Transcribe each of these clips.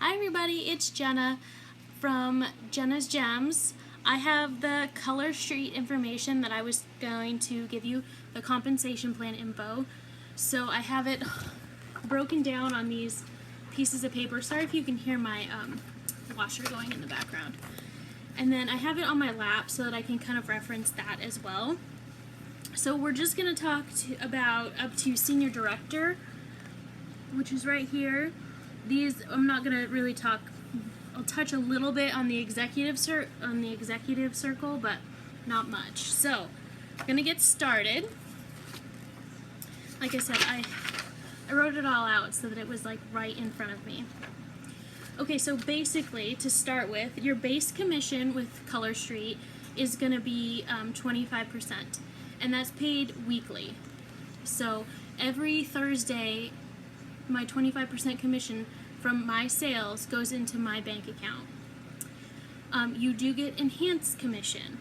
Hi everybody, it's Jenna from Jenna's Gems. I have the color street information that I was going to give you, the compensation plan info. So I have it broken down on these pieces of paper. Sorry if you can hear my washer going in the background. And then I have it on my lap so that I can kind of reference that as well. So we're just going to talk about up to senior director, which is right here. These I'm not going to really talk. I'll touch a little bit on the executive circle, but not much. So I'm going to get started. Like I said, I wrote it all out so that it was like right in front of me. Okay, so basically, to start with, your base commission with Color Street is going to be 25%, and that's paid weekly. So every Thursday, my 25% commission from my sales goes into my bank account. You do get enhanced commission,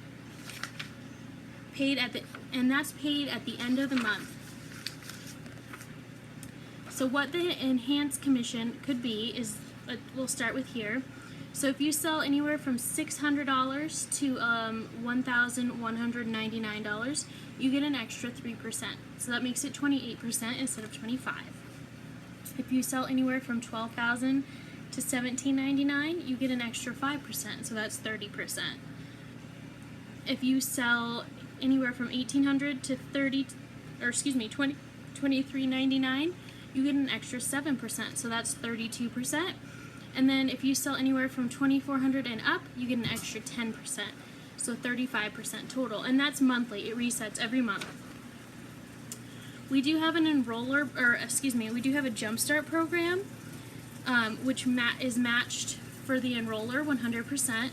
and that's paid at the end of the month. So what the enhanced commission could be is, we'll start with here. So if you sell anywhere from $600 to $1,199, you get an extra 3%. So that makes it 28% instead of 25%. If you sell anywhere from $12,000 to $1,799, you get an extra 5%. So that's 30%. If you sell anywhere from $1,800 to $23.99, you get an extra 7%. So that's 32%. And then if you sell anywhere from $2,400 and up, you get an extra 10%. So 35% total. And that's monthly. It resets every month. We do have an we do have a Jumpstart program, which is matched for the enroller 100%.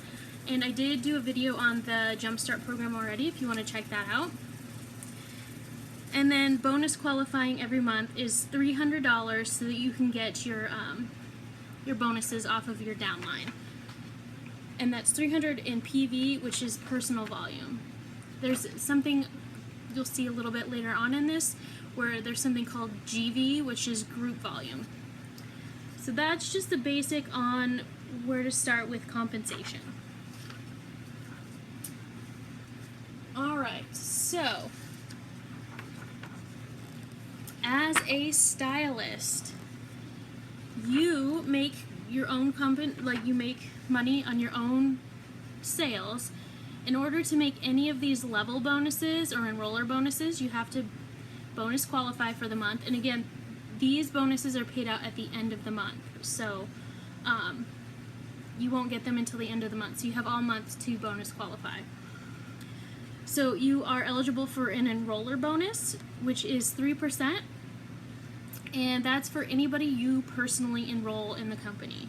And I did do a video on the Jumpstart program already if you want to check that out. And then bonus qualifying every month is $300 so that you can get your bonuses off of your downline. And that's $300 in PV, which is personal volume. There's something you'll see a little bit later on in this where there's something called GV, which is group volume. So that's just the basic on where to start with compensation. Alright, so as a stylist, you make your own you make money on your own sales. In order to make any of these level bonuses or enroller bonuses, you have to bonus qualify for the month. And again, these bonuses are paid out at the end of the month. So you won't get them until the end of the month. So you have all months to bonus qualify. So you are eligible for an enroller bonus, which is 3%. And that's for anybody you personally enroll in the company.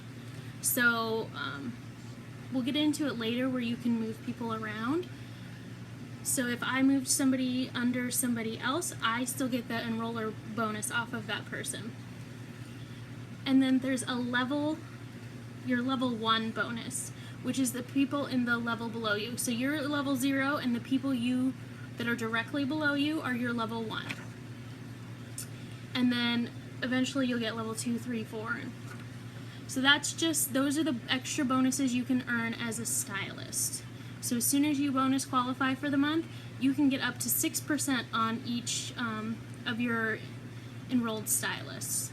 So we'll get into it later where you can move people around. So if I moved somebody under somebody else, I still get the enroller bonus off of that person. And then there's your level 1 bonus, which is the people in the level below you. So you're level 0, and the people that are directly below you are your level 1. And then eventually you'll get level 2, 3, 4. So those are the extra bonuses you can earn as a stylist. So as soon as you bonus qualify for the month, you can get up to 6% on each of your enrolled stylists,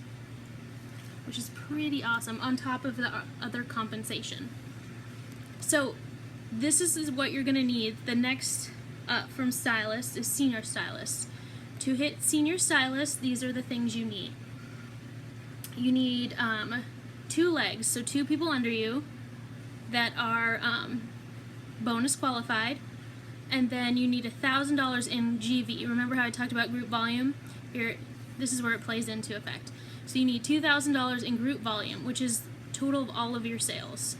which is pretty awesome on top of the other compensation. So this is what you're going to need. The next up from stylist is senior stylist. To hit senior stylist, these are the things you need. You need 2 legs, so 2 people under you that are bonus qualified, and then you need $1,000 in GV. Remember how I talked about group volume? Here, this is where it plays into effect. So you need $2,000 in group volume, which is total of all of your sales.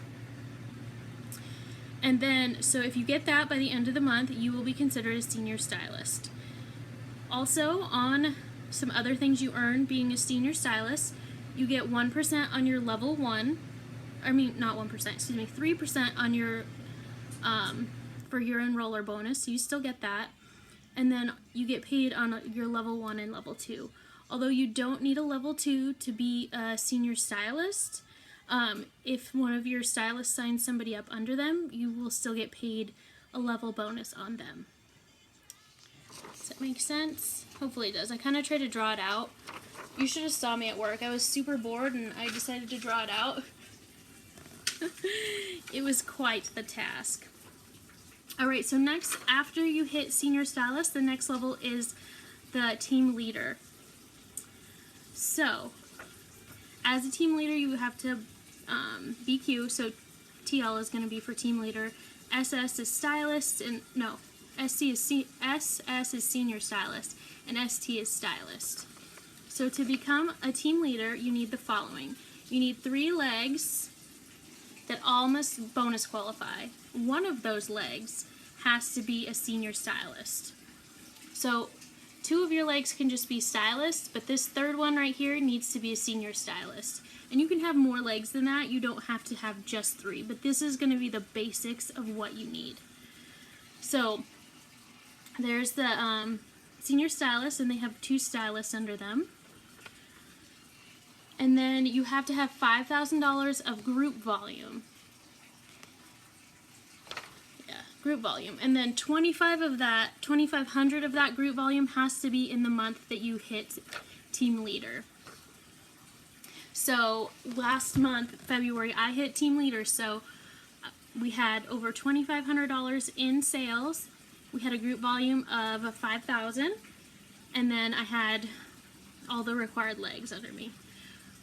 And then, so if you get that by the end of the month, you will be considered a senior stylist. Also, on some other things you earn being a senior stylist, you get 1% on your level 1, not 1%, 3% on your, for your enroller bonus, so you still get that. And then you get paid on your level 1 and level 2. Although you don't need a level 2 to be a senior stylist, If one of your stylists signs somebody up under them, you will still get paid a level bonus on them. Does that make sense? Hopefully it does. I kind of tried to draw it out. You should have saw me at work. I was super bored and I decided to draw it out. It was quite the task. Alright, so next, after you hit senior stylist, the next level is the team leader. So, as a team leader, you have to BQ, so TL is going to be for team leader, SS is stylist, and no, SS is senior stylist, and ST is stylist. So to become a team leader, you need the following. You need 3 legs that all must bonus qualify. One of those legs has to be a senior stylist. So 2 of your legs can just be stylists, but this third one right here needs to be a senior stylist. And you can have more legs than that. You don't have to have just 3, but this is going to be the basics of what you need. So there's the senior stylist, and they have 2 stylists under them. And then you have to have $5,000 of group volume. Yeah, group volume. And then 2,500 of that group volume has to be in the month that you hit team leader. So last month, February, I hit team leader, so we had over $2,500 in sales. We had a group volume of 5,000, and then I had all the required legs under me.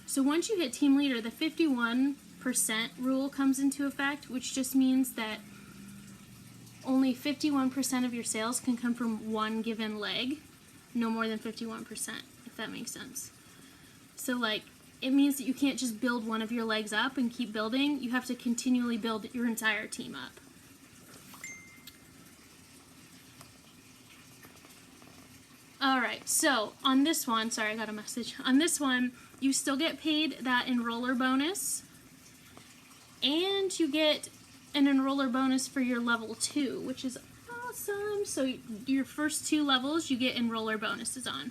So once you hit team leader, the 51% rule comes into effect, which just means that only 51% of your sales can come from one given leg, no more than 51%, if that makes sense. So like, it means that you can't just build one of your legs up and keep building. You have to continually build your entire team up. Alright, so on this one, sorry, I got a message. On this one, you still get paid that enroller bonus, and you get an enroller bonus for your level 2, which is awesome. So your first 2 levels, you get enroller bonuses on.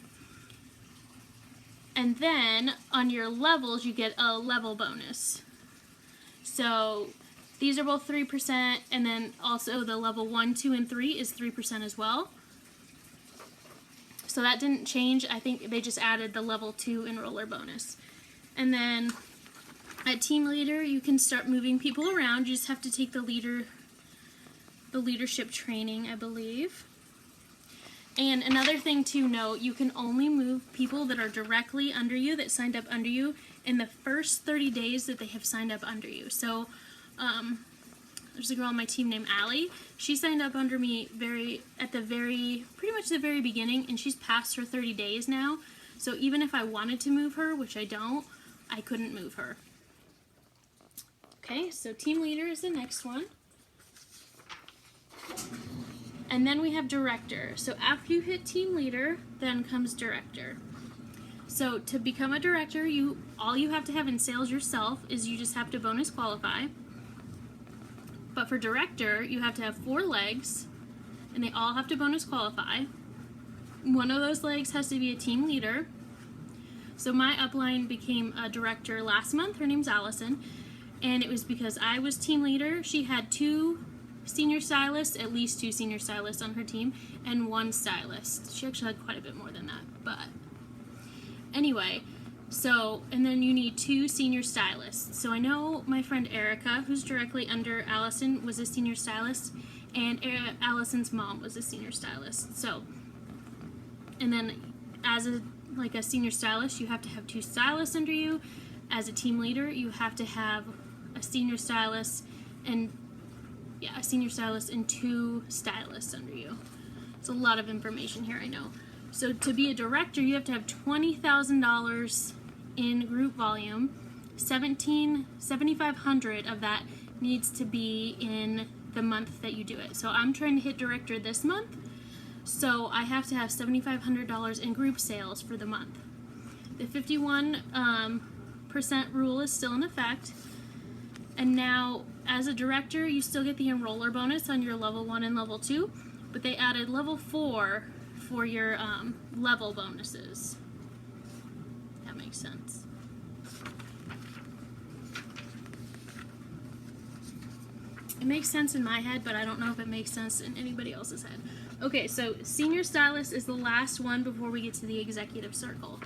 And then on your levels, you get a level bonus. So these are both 3%, and then also the level 1, 2, and 3 is 3% as well. So that didn't change. I think they just added the level 2 enroller bonus. And then at team leader, you can start moving people around. You just have to take the leadership training, I believe. And another thing to note, you can only move people that are directly under you, that signed up under you, in the first 30 days that they have signed up under you. So there's a girl on my team named Allie. She signed up under me pretty much the very beginning, and she's past her 30 days now. So even if I wanted to move her, which I don't, I couldn't move her. Okay, so team leader is the next one. And then we have director. So after you hit team leader, then comes director. So to become a director, all you have to have in sales yourself is you just have to bonus qualify. But for director, you have to have 4 legs, and they all have to bonus qualify. One of those legs has to be a team leader. So my upline became a director last month. Her name's Allison, and it was because I was team leader. She had 2 senior stylists, at least 2 senior stylists on her team, and 1 stylist. She actually had quite a bit more than that, but anyway. So, and then you need 2 senior stylists. So I know my friend Erica, who's directly under Allison, was a senior stylist, and Allison's mom was a senior stylist. So, and then as a senior stylist, you have to have 2 stylists under you. As a team leader, you have to have a senior stylist and a senior stylist and 2 stylists under you. It's a lot of information here, I know. So to be a director, you have to have $20,000 in group volume. 7,500 of that needs to be in the month that you do it. So I'm trying to hit director this month, so I have to have $7,500 in group sales for the month. The 51% rule is still in effect, and now as a director, you still get the enroller bonus on your level 1 and level 2, but they added level 4 for your level bonuses. That makes sense. It makes sense in my head, but I don't know if it makes sense in anybody else's head. Okay, so senior stylist is the last one before we get to the executive circle.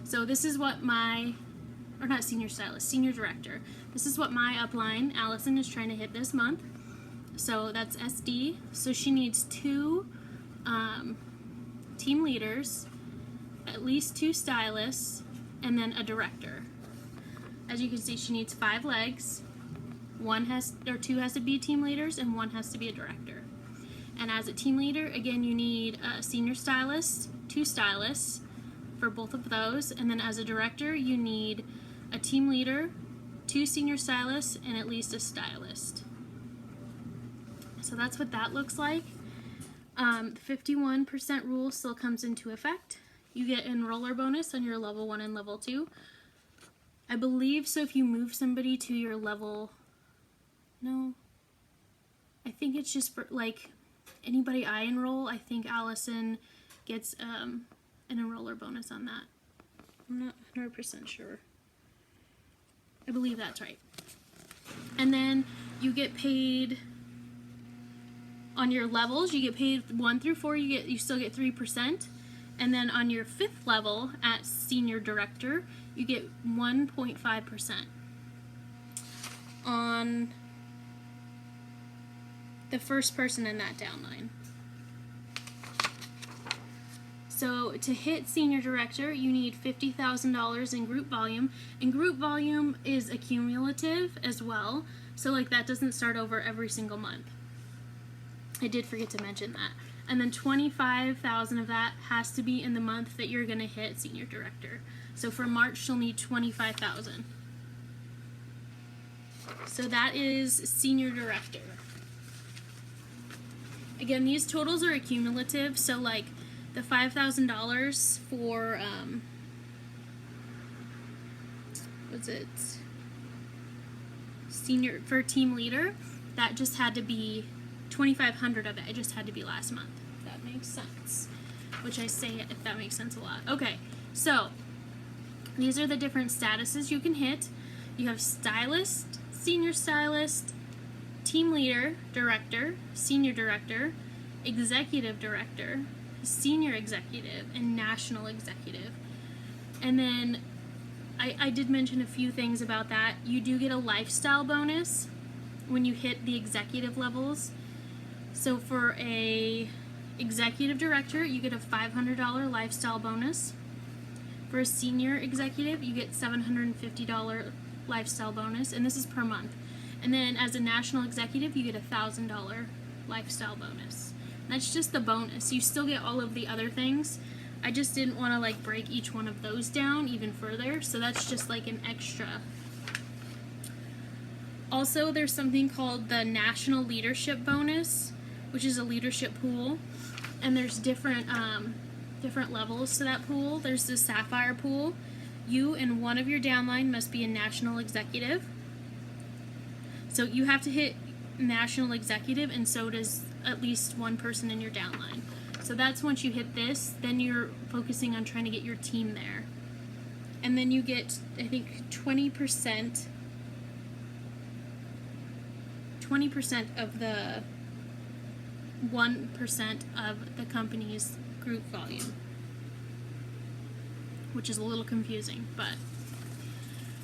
So this is what or not senior stylist, senior director. This is what my upline, Allison, is trying to hit this month. So that's SD. So she needs 2 team leaders, at least 2 stylists, and then a director. As you can see, she needs 5 legs. 2 has to be team leaders, and 1 has to be a director. And as a team leader, again, you need a senior stylist, 2 stylists for both of those, and then as a director, you need a team leader, 2 senior stylists, and at least a stylist. So that's what that looks like. The 51% rule still comes into effect. You get enroller bonus on your level 1 and level 2. I believe so if you move somebody to your level... No. I think it's just for, like, anybody I enroll, I think Allison gets an enroller bonus on that. I'm not 100% sure. I believe that's right. And then you get paid on your levels. You get paid 1 through 4. You still get 3%. And then on your 5th level at senior director, you get 1.5%. On the first person in that downline. So to hit senior director, you need $50,000 in group volume, and group volume is accumulative as well. So like that doesn't start over every single month. I did forget to mention that. And then 25,000 of that has to be in the month that you're going to hit senior director. So for March, she'll need 25,000. So that is senior director. Again, these totals are accumulative, so like the $5,000 for, senior, for team leader, that just had to be 2,500 of it. It just had to be last month, if that makes sense. Which I say if that makes sense a lot. Okay, so these are the different statuses you can hit. You have stylist, senior stylist, team leader, director, senior director, executive director, senior executive, and national executive. And then I did mention a few things about that. You do get a lifestyle bonus when you hit the executive levels. So for a executive director, you get a $500 lifestyle bonus. For a senior executive, you get $750 lifestyle bonus, and this is per month. And then as a national executive, you get a $1,000 lifestyle bonus. And that's just the bonus. You still get all of the other things. I just didn't want to like break each one of those down even further, so that's just like an extra. Also, there's something called the National Leadership Bonus, which is a leadership pool, and there's different levels to that pool. There's the Sapphire pool. You and one of your downline must be a national executive. So you have to hit national executive, and so does at least one person in your downline. So that's once you hit this, then you're focusing on trying to get your team there. And then you get, I think, 20% of the 1% of the company's group volume, which is a little confusing, but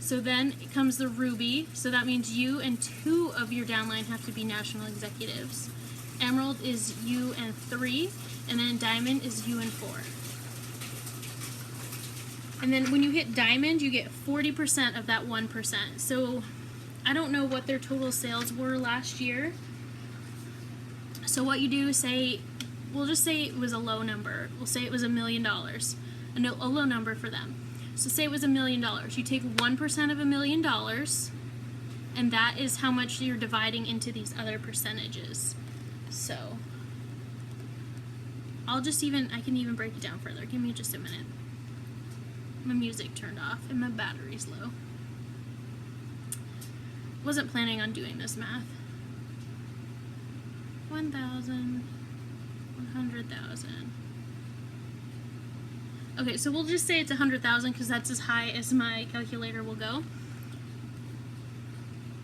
so then it comes the Ruby. So that means you and 2 of your downline have to be national executives. Emerald is you and 3, and then Diamond is you and 4. And then when you hit Diamond, you get 40% of that 1%. So I don't know what their total sales were last year. So what you do is say, we'll just say it was a low number. We'll say it was $1 million, a low number for them. So say it was $1 million. You take 1% of $1 million, and that is how much you're dividing into these other percentages. So I can even break it down further. Give me just a minute. My music turned off and my battery's low. Wasn't planning on doing this math. 1,000, 100,000. Okay, so we'll just say it's 100,000 because that's as high as my calculator will go.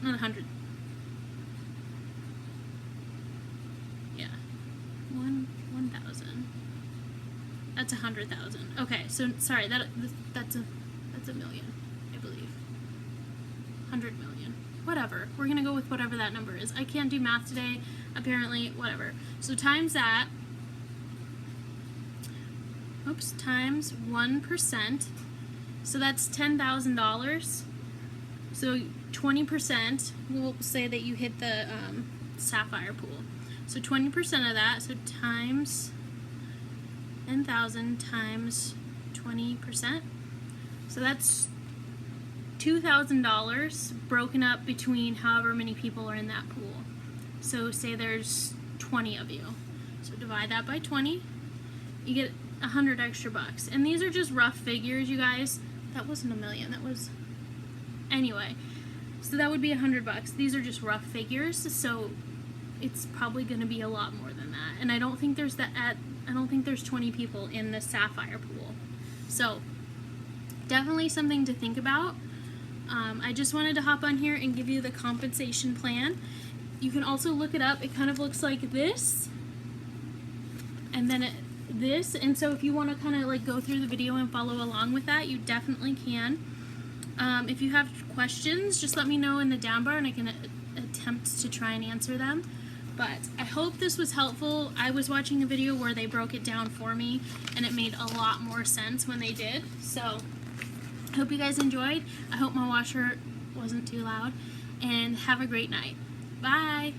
Not 100. That's 100,000. Okay, so sorry, that's a million, I believe. 100 million. Whatever. We're gonna go with whatever that number is. I can't do math today, apparently. Whatever. So times that. Oops. Times 1%. So that's $10,000. So 20. We'll say that you hit the sapphire pool. So 20% of that. So times 10,000 times 20%. So that's $2,000 broken up between however many people are in that pool. So say there's 20 of you. So divide that by 20. You get 100 extra bucks. And these are just rough figures, you guys. That wasn't a million. That was... Anyway. So that would be 100 bucks. These are just rough figures. So it's probably going to be a lot more than that. And I don't think there's 20 people in the sapphire pool. So definitely something to think about. I just wanted to hop on here and give you the compensation plan. You can also look it up. It kind of looks like this, and then this. And so if you want to kind of like go through the video and follow along with that, you definitely can. If you have questions, just let me know in the down bar and I can attempt to try and answer them. But I hope this was helpful. I was watching a video where they broke it down for me, and it made a lot more sense when they did. So I hope you guys enjoyed. I hope my washer wasn't too loud, and have a great night. Bye!